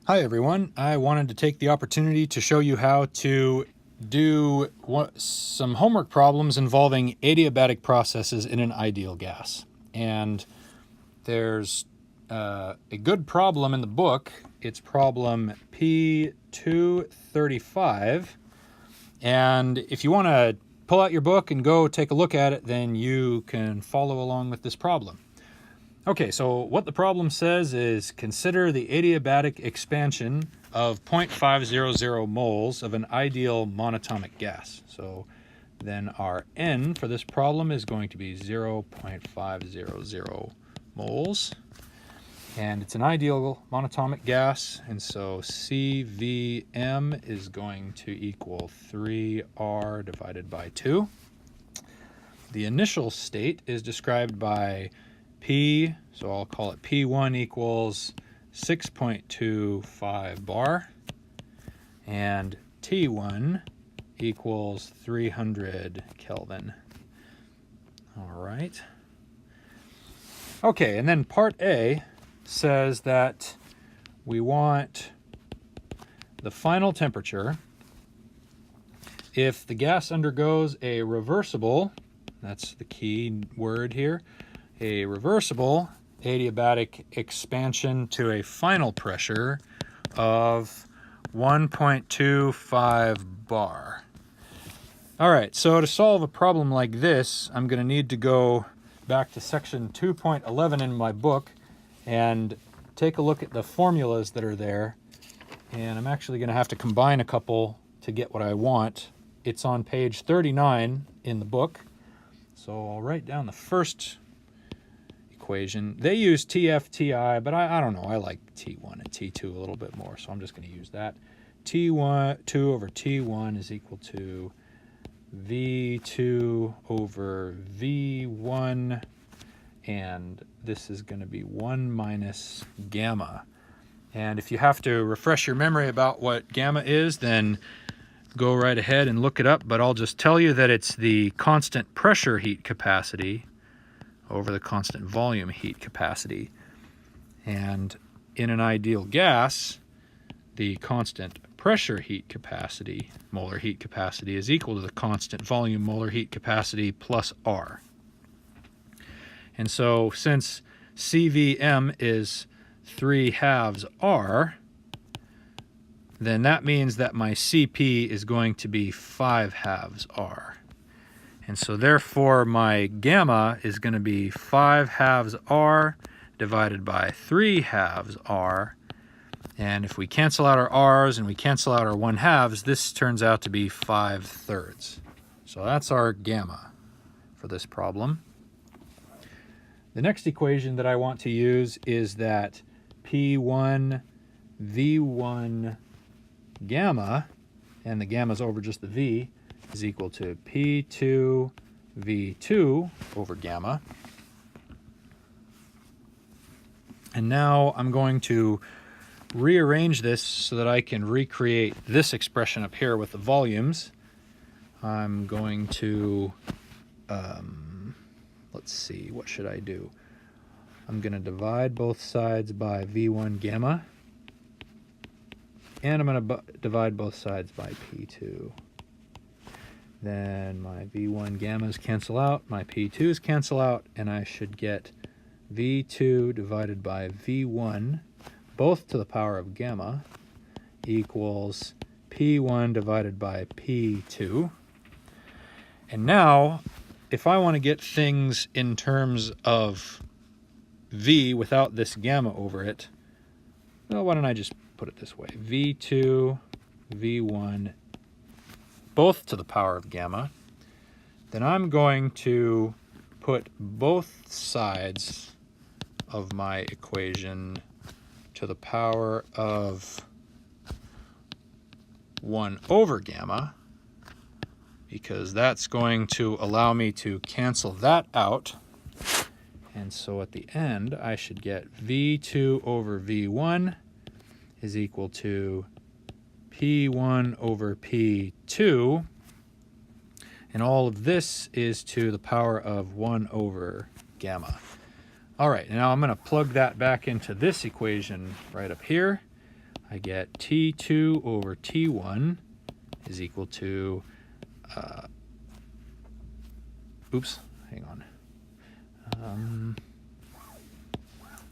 Hi everyone, I wanted to take the opportunity to show you how to do some homework problems involving adiabatic processes in an ideal gas. And there's a good problem in the book. It's problem P235. And if you want to pull out your book and go take a look at it, then you can follow along with this problem. Okay, so what the problem says is consider the adiabatic expansion of 0.500 moles of an ideal monatomic gas. So then our N for this problem is going to be 0.500 moles. And it's an ideal monatomic gas, and so CVM is going to equal 3R divided by 2. The initial state is described by P, so I'll call it P1 equals 6.25 bar, and T1 equals 300 Kelvin. All right. Okay, and then part A says that we want the final temperature if the gas undergoes a reversible, that's the key word here, a reversible adiabatic expansion to a final pressure of 1.25 bar. All right, so to solve a problem like this, I'm going to need to go back to section 2.11 in my book and take a look at the formulas that are there. And I'm actually going to have to combine a couple to get what I want. It's on page 39 in the book. So I'll write down the first equation. They use TFTI, but I don't know. I like T1 and T2 a little bit more, so I'm just going to use that. T1, 2 over T1 is equal to V2 over V1, and this is going to be 1 minus gamma. And if you have to refresh your memory about what gamma is, then go right ahead and look it up, but I'll just tell you that it's the constant pressure heat capacity over the constant volume heat capacity. And in an ideal gas, the constant pressure heat capacity, molar heat capacity, is equal to the constant volume molar heat capacity plus R. And so since CVM is 3/2 R, then that means that my CP is going to be 5/2 R. And so therefore my gamma is going to be 5/2 R divided by 3/2 R. And if we cancel out our R's and we cancel out our 1/2, this turns out to be 5/3. So that's our gamma for this problem. The next equation that I want to use is that P1 V1 gamma, and the gamma is over just the V, is equal to P2 V2 over gamma. And now I'm going to rearrange this so that I can recreate this expression up here with the volumes. I'm going to, let's see, what should I do? I'm going to divide both sides by V1 gamma, and I'm going to divide both sides by P2. Then my V1 gammas cancel out, my P2s cancel out, and I should get V2 divided by V1, both to the power of gamma, equals P1 divided by P2. And now, if I want to get things in terms of V without this gamma over it, well, why don't I just put it this way? V2, V1, both to the power of gamma. Then I'm going to put both sides of my equation to the power of 1 over gamma, because that's going to allow me to cancel that out. And so at the end, I should get V2 over V1 is equal to P1 over P2. And all of this is to the power of 1 over gamma. All right, now I'm going to plug that back into this equation right up here. I get T2 over T1 is equal to, oops, hang on.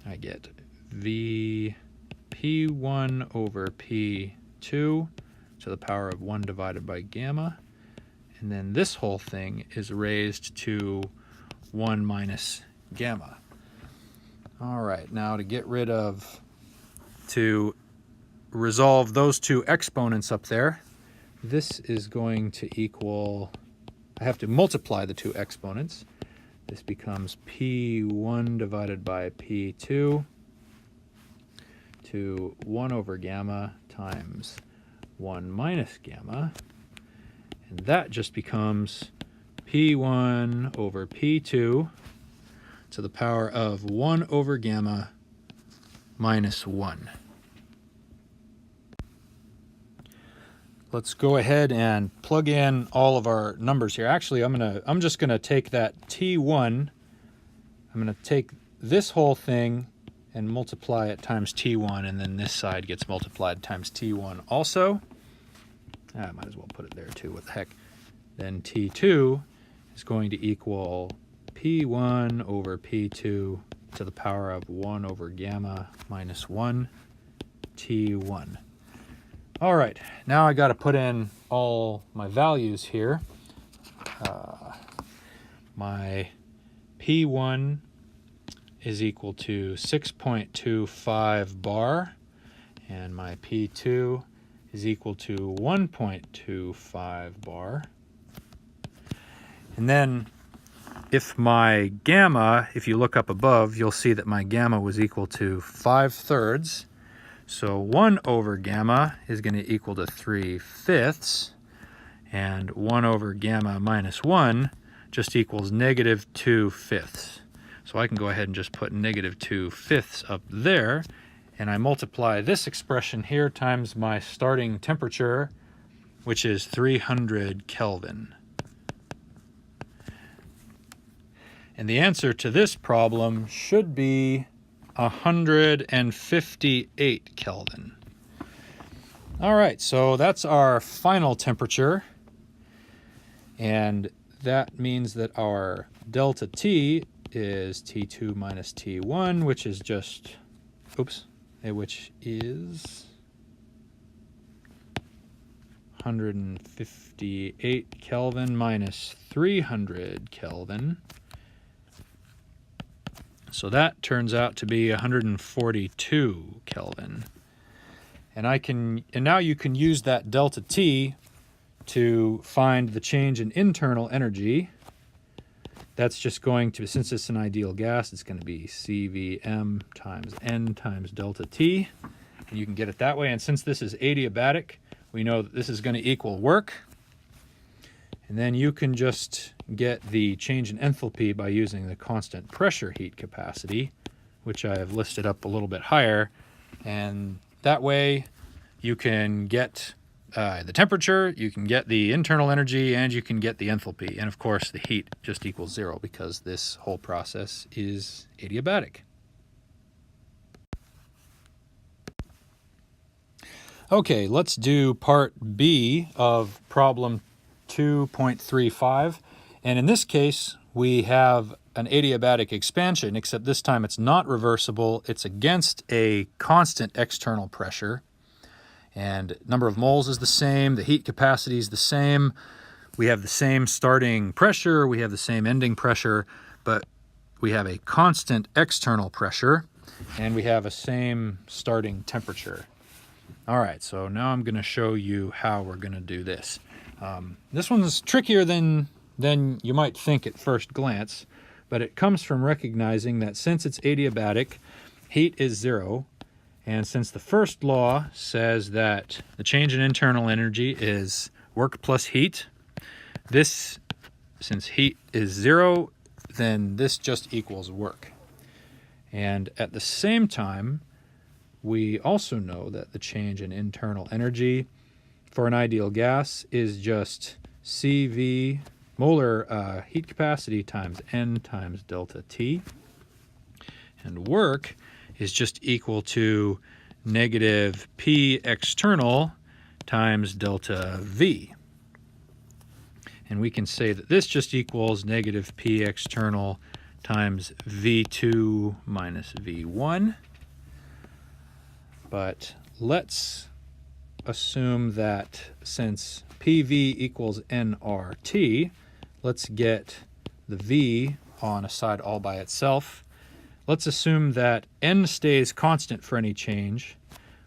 I get V P1 over P2 to the power of 1 divided by gamma. And then this whole thing is raised to 1 minus gamma. All right, now to resolve those two exponents up there, this is going to equal, I have to multiply the two exponents. This becomes P1 divided by P2 to 1 over gamma times 1 minus gamma. And that just becomes P1 over P2 to the power of 1 over gamma minus 1. Let's go ahead and plug in all of our numbers here. Actually, I'm just gonna take that T1, I'm gonna take this whole thing and multiply it times T1, and then this side gets multiplied times T1 also. I might as well put it there too, what the heck. Then T2 is going to equal P1 over P2 to the power of 1 over gamma minus 1 T1. All right, now I got to put in all my values here. My P1 is equal to 6.25 bar, and my P2 is equal to 1.25 bar. And then if my gamma, if you look up above, you'll see that my gamma was equal to 5/3. So 1 over gamma is going to equal to 3/5, and 1 over gamma minus 1 just equals negative 2/5. So I can go ahead and just put negative 2/5 up there, and I multiply this expression here times my starting temperature, which is 300 Kelvin. And the answer to this problem should be 158 Kelvin. All right, so that's our final temperature, and that means that our delta T is T2 minus T1, which is just, which is 158 Kelvin minus 300 Kelvin. So that turns out to be 142 Kelvin. And now you can use that delta T to find the change in internal energy. That's just going to, since it's an ideal gas, it's going to be CVm times N times delta T. And you can get it that way. And since this is adiabatic, we know that this is going to equal work. And then you can just get the change in enthalpy by using the constant pressure heat capacity, which I have listed up a little bit higher. And that way you can get the temperature, you can get the internal energy, and you can get the enthalpy. And of course, the heat just equals 0 because this whole process is adiabatic. Okay, let's do part B of problem 2.35. And in this case, we have an adiabatic expansion, except this time it's not reversible. It's against a constant external pressure. And number of moles is the same. The heat capacity is the same. We have the same starting pressure. We have the same ending pressure, but we have a constant external pressure, and we have a same starting temperature. All right, so now I'm going to show you how we're going to do this. This one's trickier than you might think at first glance, but it comes from recognizing that since it's adiabatic, heat is 0, and since the first law says that the change in internal energy is work plus heat, since heat is 0, then this just equals work. And at the same time, we also know that the change in internal energy for an ideal gas is just CV, molar heat capacity, times N times delta T. And work is just equal to negative P external times delta V. And we can say that this just equals negative P external times V2 minus V1. But let's assume that since PV equals nRT, let's get the V on a side all by itself. Let's assume that n stays constant for any change,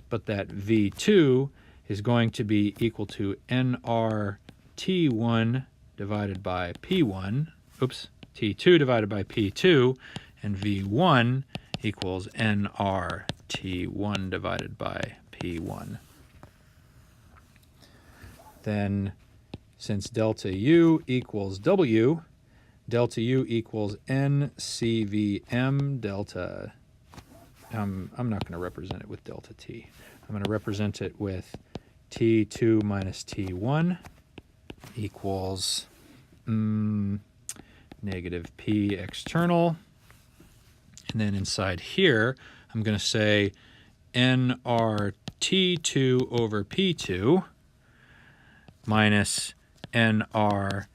but that V2 is going to be equal to nRT1 divided by P1, T2 divided by P2, and V1 equals nRT1 divided by P1. Then, since delta U equals W, delta U equals NCVM delta. I'm not going to represent it with delta T. I'm going to represent it with T2 minus T1 equals negative P external. And then inside here, I'm going to say nRT2 over P2 minus nRT1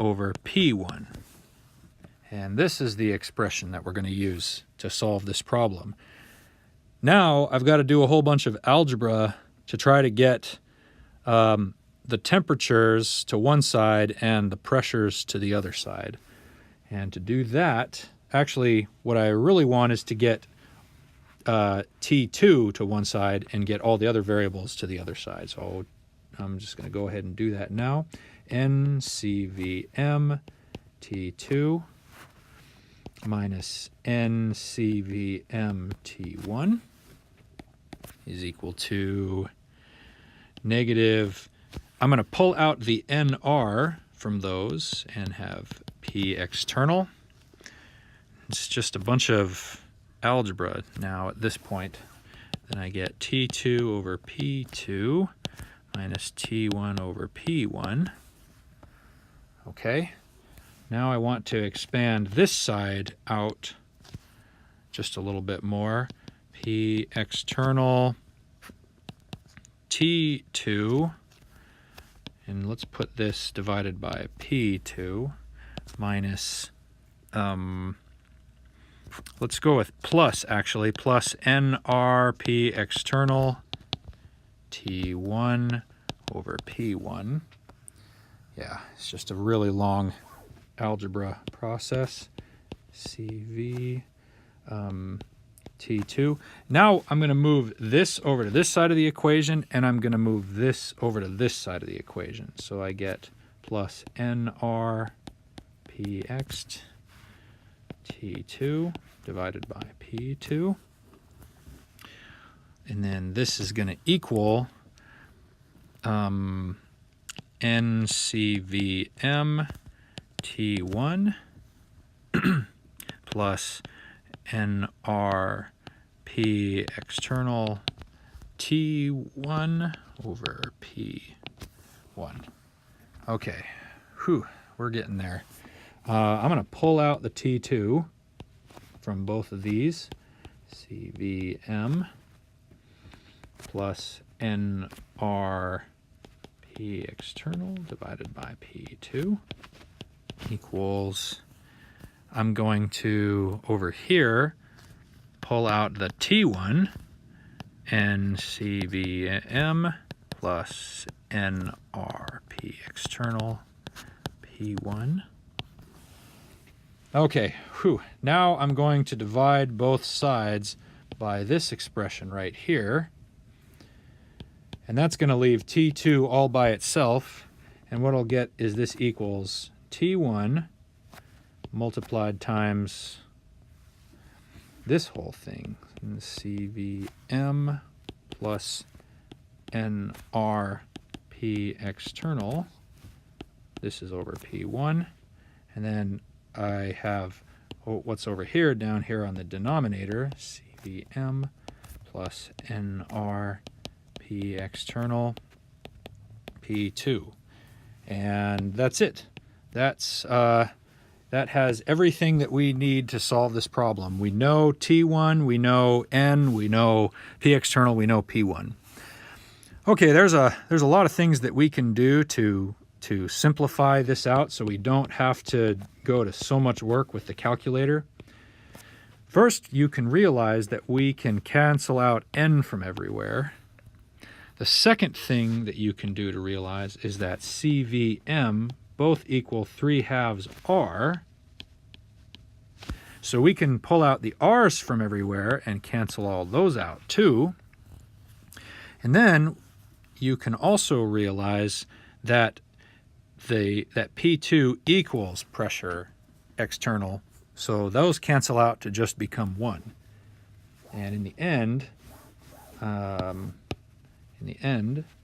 over P1. And this is the expression that we're going to use to solve this problem. Now I've got to do a whole bunch of algebra to try to get the temperatures to one side and the pressures to the other side. And to do that, actually what I really want is to get T2 to one side and get all the other variables to the other side. So I'm just going to go ahead and do that now. NCVM T2 minus NCVM T1 is equal to negative, I'm going to pull out the NR from those and have P external. It's just a bunch of algebra now at this point. Then I get T2 over P2 minus T1 over P1. Okay, now I want to expand this side out just a little bit more. P external T2, and let's put this divided by P2 minus, let's go with plus actually, plus NRP external T1 over P1. Yeah, it's just a really long algebra process. CV T2. Now I'm going to move this over to this side of the equation, and I'm going to move this over to this side of the equation. So I get plus NR PX T2 divided by P2. And then this is going to equal NCVM T1 plus NRP external T1 over P1. Okay, we're getting there. I'm going to pull out the T2 from both of these. CVM plus NRP external divided by P2 equals, I'm going to, over here, pull out the T1, NCVM plus NRP external P1. Okay, now I'm going to divide both sides by this expression right here. And that's going to leave T2 all by itself. And what I'll get is this equals T1 multiplied times this whole thing, CVM plus NRP external. This is over P1. And then I have what's over here down here on the denominator, CVM plus NRP external P2. And that's it. That's that has everything that we need to solve this problem. We know T1, we know N, we know P external, we know P1. Okay, there's a lot of things that we can do to simplify this out so we don't have to go to so much work with the calculator. First, you can realize that we can cancel out N from everywhere. The second thing that you can do to realize is that CVM both equal 3/2 R. So we can pull out the R's from everywhere and cancel all those out too. And then you can also realize that that P2 equals pressure external. So those cancel out to just become 1. And in the end,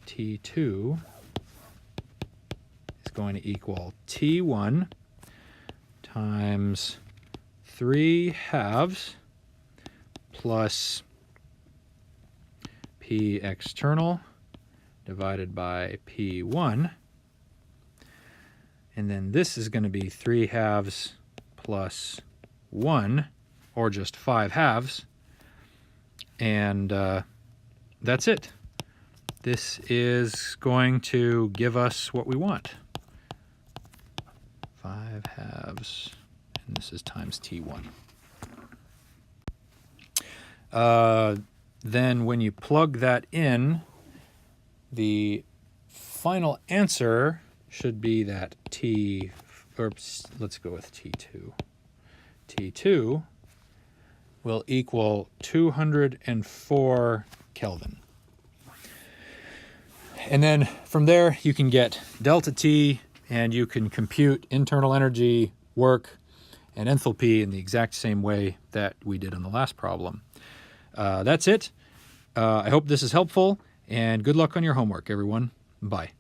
T2 is going to equal T1 times 3/2 plus P external divided by P1. And then this is going to be 3/2 plus 1, or just 5/2. And that's it. This is going to give us what we want. 5/2, and this is times T1. Then when you plug that in, the final answer should be that let's go with T2. T2 will equal 204 Kelvin. And then from there, you can get delta T, and you can compute internal energy, work, and enthalpy in the exact same way that we did on the last problem. That's it. I hope this is helpful, and good luck on your homework, everyone. Bye.